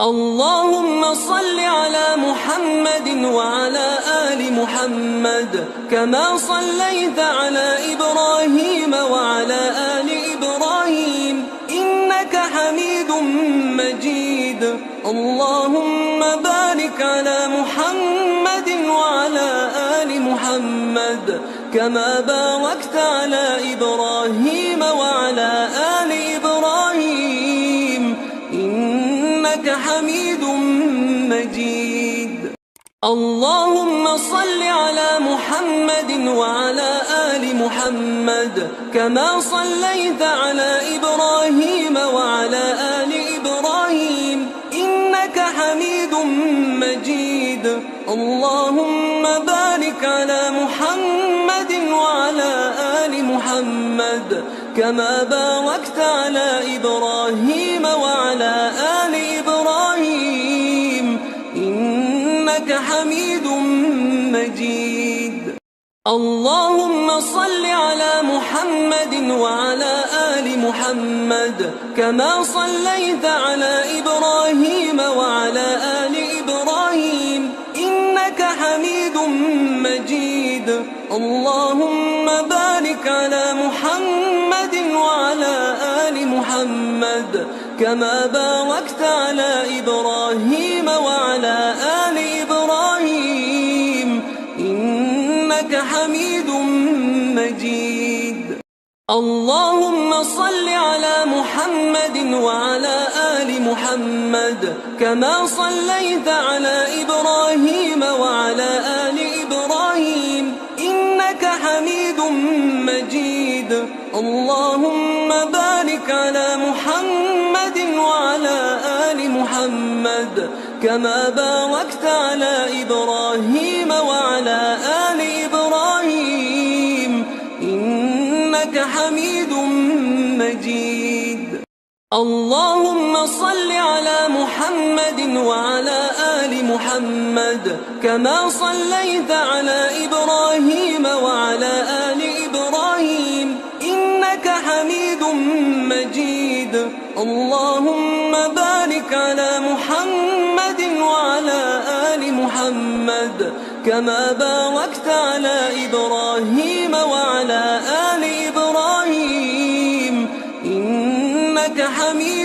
اللهم صل على محمد وعلى آل محمد كما صليت على إبراهيم وعلى آل إبراهيم إنك حميد مجيد. اللهم بارك على محمد وعلى آل محمد كما باركت على إبراهيم وعلى آل إبراهيم إنك حميد مجيد. اللهم صل على محمد وعلى آل محمد كما صليت على إبراهيم وعلى آل إبراهيم إنك حميد مجيد. اللهم بارك على محمد وعلى آل محمد كما باركت على إبراهيم وعلى آل إبراهيم إنك حميد مجيد. اللهم صل على محمد وعلى آل محمد كما صليت على إبراهيم وعلى آل إبراهيم إنك حميد مجيد. اللهم بارك على محمد وعلى آل محمد كما باركت على إبراهيم وعلى آل إبراهيم إنك حميد مجيد. اللهم صل على محمد وعلى آل محمد كما صليت على إبراهيم وعلى آل إبراهيم إنك حميد مجيد. اللهم بارك على محمد وعلى آل محمد كما باركت على إبراهيم وعلى آل إبراهيم إنك حميد مجيد. اللهم صل على محمد وعلى آل محمد كما صليت على إبراهيم وعلى آل إبراهيم إنك حميد مجيد. اللهم بارك على محمد وعلى آل محمد كما باركت على إبراهيم وعلى آل إبراهيم إنك حميد